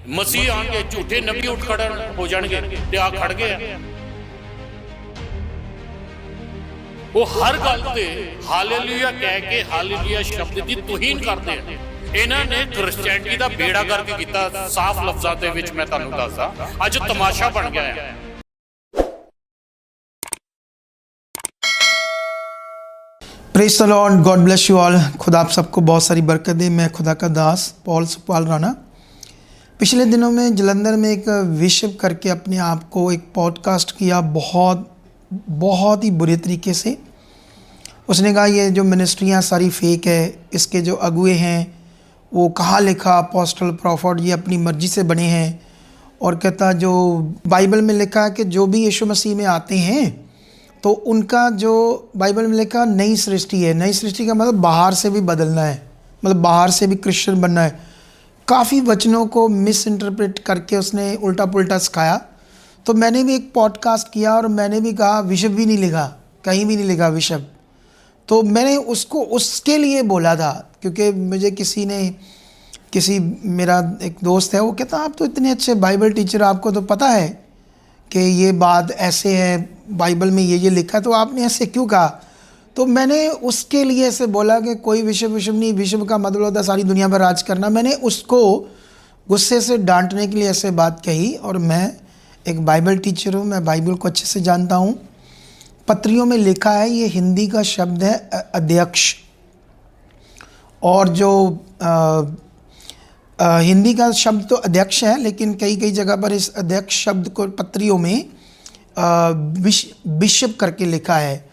मसीह आके झूठे नबी उठ खड़ हो जाएंगे ते आ खड़ गए वो हर गल ते हालेलुया कह के हालेलुया शब्द की तुहीन करते हैं। इन्होंने क्रिश्चियनिटी का बेड़ा करके किया साफ लफ्जां दे विच मैं तुहानूं दसदा अज तमाशा बन गया है। Praise the Lord, God bless you all. खुदा आप सबको बहुत सारी बरकत दे। मैं खुदा का दास पॉल सुखपाल राणा। पिछले दिनों में जलंधर में एक विशव करके अपने आप को एक पॉडकास्ट किया, बहुत ही बुरे तरीके से। उसने कहा ये जो मिनिस्ट्रियाँ सारी फेक है, इसके जो अगुए हैं वो कहा लिखा अपोस्टल प्रॉफिट ये अपनी मर्जी से बने हैं। और कहता जो बाइबल में लिखा है कि जो भी यीशु मसीह में आते हैं तो उनका जो बाइबल में लिखा नई सृष्टि है। नई सृष्टि का मतलब बाहर से भी बदलना है, मतलब बाहर से भी क्रिश्चियन बनना है। काफ़ी वचनों को मिस इंटरप्रेट करके उसने उल्टा पुल्टा सिखाया। तो मैंने भी एक पॉडकास्ट किया और मैंने भी कहा विशव भी नहीं लिखा, कहीं भी नहीं लिखा विशव। तो मैंने उसको उसके लिए बोला था क्योंकि मुझे किसी मेरा एक दोस्त है, वो कहता आप तो इतने अच्छे बाइबल टीचर, आपको तो पता है कि ये बात ऐसे है, बाइबल में ये लिखा है, तो आपने ऐसे क्यों कहा। तो मैंने उसके लिए ऐसे बोला कि कोई विश्व नहीं, विश्व का मतलब होता है सारी दुनिया पर राज करना। मैंने उसको गुस्से से डांटने के लिए ऐसे बात कही। और मैं एक बाइबल टीचर हूँ, मैं बाइबल को अच्छे से जानता हूँ। पत्रियों में लिखा है, ये हिंदी का शब्द है अध्यक्ष। और जो हिंदी का शब्द तो अध्यक्ष है, लेकिन कई जगह पर इस अध्यक्ष शब्द को पत्रियों में बिशप करके लिखा है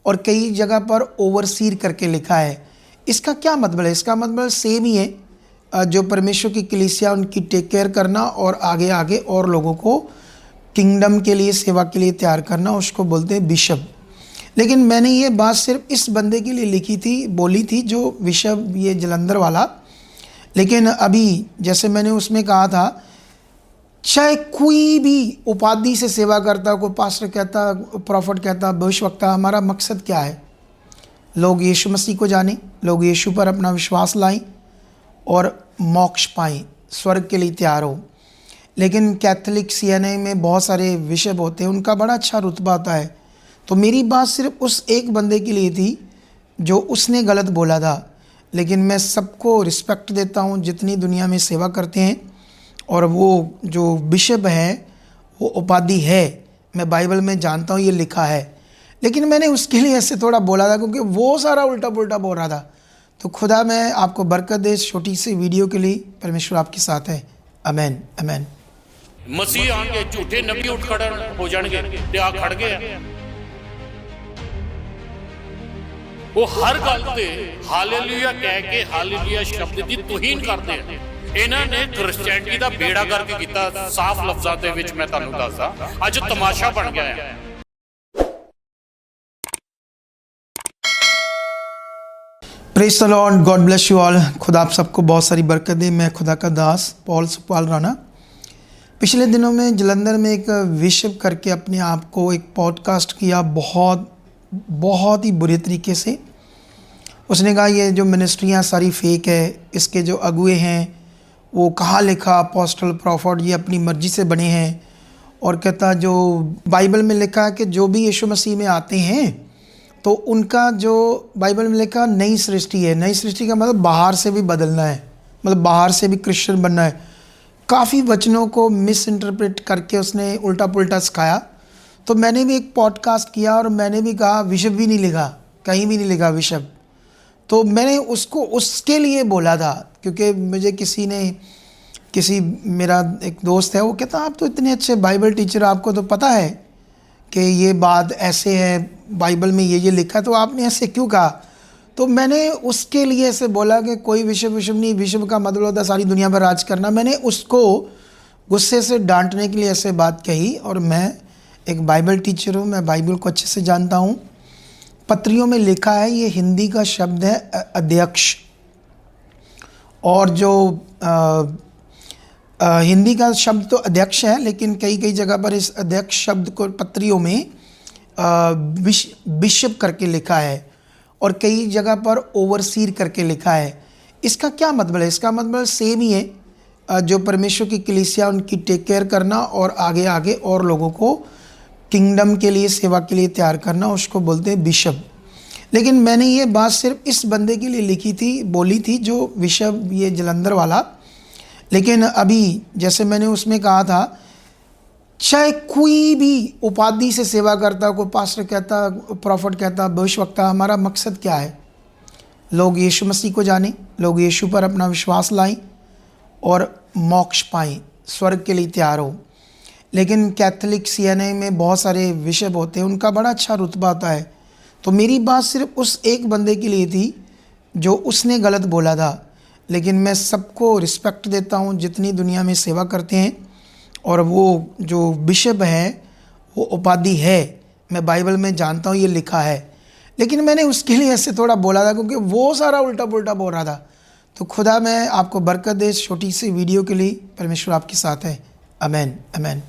और कई जगह पर ओवरसीर करके लिखा है। इसका क्या मतलब है? इसका मतलब सेम ही है, जो परमेश्वर की कलीसिया उनकी टेक केयर करना और आगे और लोगों को किंगडम के लिए सेवा के लिए तैयार करना, उसको बोलते हैं बिशप। लेकिन मैंने ये बात सिर्फ इस बंदे के लिए लिखी थी, बोली थी जो बिशप ये जलंधर वाला। लेकिन अभी जैसे मैंने उसमें कहा था, चाहे कोई भी उपाधि से सेवा करता, कोई पास्टर कहता, प्रॉफिट कहता, भविष्यवक्ता, हमारा मकसद क्या है? लोग यीशु मसीह को जानें, लोग यीशु पर अपना विश्वास लाएं और मोक्ष पाएं, स्वर्ग के लिए तैयार हो। लेकिन कैथोलिक सीएनए में बहुत सारे विषय होते हैं, उनका बड़ा अच्छा रुतबा आता है। तो मेरी बात सिर्फ उस एक बंदे के लिए थी जो उसने गलत बोला था। लेकिन मैं सबको रिस्पेक्ट देता हूँ जितनी दुनिया में सेवा करते हैं। और वो जो बिशप है वो उपाधि है, मैं बाइबल में जानता हूँ, ये लिखा है। लेकिन मैंने उसके लिए ऐसे थोड़ा बोला था क्योंकि वो सारा उल्टा पुल्टा बोल रहा था। तो खुदा मैं आपको बरकत दे इस छोटी सी वीडियो के लिए। परमेश्वर आपके साथ है। आमेन आमेन। मसीह आके झूठे नबी उठ खड़ हो जाएंगे ते आ खड़ गए वो हर गल ते हालेलुया कह के हालेलुया शब्द की तुहीन करते हैं। इन्होंने क्रिश्चियनिटी का बेड़ा करके किया साफ लफ्जां दे विच मैं तुहानूं दसदा अज तमाशा बन गया है। Praise the Lord, God bless you all. खुदा आप सबको बहुत सारी बरकत दे। मैं खुदा का दास पॉल सुखपाल राणा। पिछले दिनों में जलंधर में एक विशव करके अपने आप को एक पॉडकास्ट किया, बहुत ही बुरे तरीके से। उसने कहा ये जो मिनिस्ट्रियाँ सारी फेक है, इसके जो अगुए हैं वो कहा लिखा अपोस्टल प्रॉफिट ये अपनी मर्जी से बने हैं। और कहता जो बाइबल में लिखा है कि जो भी यीशु मसीह में आते हैं तो उनका जो बाइबल में लिखा नई सृष्टि है। नई सृष्टि का मतलब बाहर से भी बदलना है, मतलब बाहर से भी क्रिश्चियन बनना है। काफ़ी वचनों को मिस इंटरप्रेट करके उसने उल्टा पुल्टा सिखाया। तो मैंने भी एक पॉडकास्ट किया और मैंने भी कहा विशव भी नहीं लिखा, कहीं भी नहीं लिखा विशव। तो मैंने उसको उसके लिए बोला था क्योंकि मुझे किसी मेरा एक दोस्त है, वो कहता आप तो इतने अच्छे बाइबल टीचर, आपको तो पता है कि ये बात ऐसे है, बाइबल में ये लिखा है, तो आपने ऐसे क्यों कहा। तो मैंने उसके लिए ऐसे बोला कि कोई विश्व नहीं, विश्व का मतलब होता है सारी दुनिया पर राज करना। मैंने उसको गुस्से से डांटने के लिए ऐसे बात कही। और मैं एक बाइबल टीचर हूँ, मैं बाइबल को अच्छे से जानता हूँ। पत्रियों में लिखा है, ये हिंदी का शब्द है अध्यक्ष। और जो हिंदी का शब्द तो अध्यक्ष है, लेकिन कई जगह पर इस अध्यक्ष शब्द को पत्रियों में बिशप करके लिखा है और कई जगह पर ओवरसीर करके लिखा है। इसका क्या मतलब है? इसका मतलब सेम ही है, जो परमेश्वर की कलीसिया उनकी टेक केयर करना और आगे आगे और लोगों को किंगडम के लिए सेवा के लिए तैयार करना, उसको बोलते हैं बिशप। लेकिन मैंने ये बात सिर्फ इस बंदे के लिए लिखी थी, बोली थी, जो बिशप ये जलंधर वाला। लेकिन अभी जैसे मैंने उसमें कहा था, चाहे कोई भी उपाधि से सेवा करता, कोई पास्टर कहता, प्रॉफिट कहता, भविष्यवक्ता, हमारा मकसद क्या है? लोग यीशु मसीह को जानें, लोग यीशु पर अपना विश्वास लाएं और मोक्ष पाएं, स्वर्ग के लिए तैयार हो। लेकिन कैथोलिक CNA में बहुत सारे बिशप होते हैं, उनका बड़ा अच्छा रुतबा होता है। तो मेरी बात सिर्फ उस एक बंदे के लिए थी जो उसने गलत बोला था। लेकिन मैं सबको रिस्पेक्ट देता हूँ जितनी दुनिया में सेवा करते हैं, और वो जो बिशप है वो उपाधि है, मैं बाइबल में जानता हूँ, ये लिखा है। लेकिन मैंने उसके लिए ऐसे थोड़ा बोला था क्योंकि वो सारा उल्टा पुल्टा बोल रहा था। तो खुदा मैं आपको बरकत दे इस छोटी सी वीडियो के लिए। परमेश्वर आपके साथ है। आमीन, आमीन।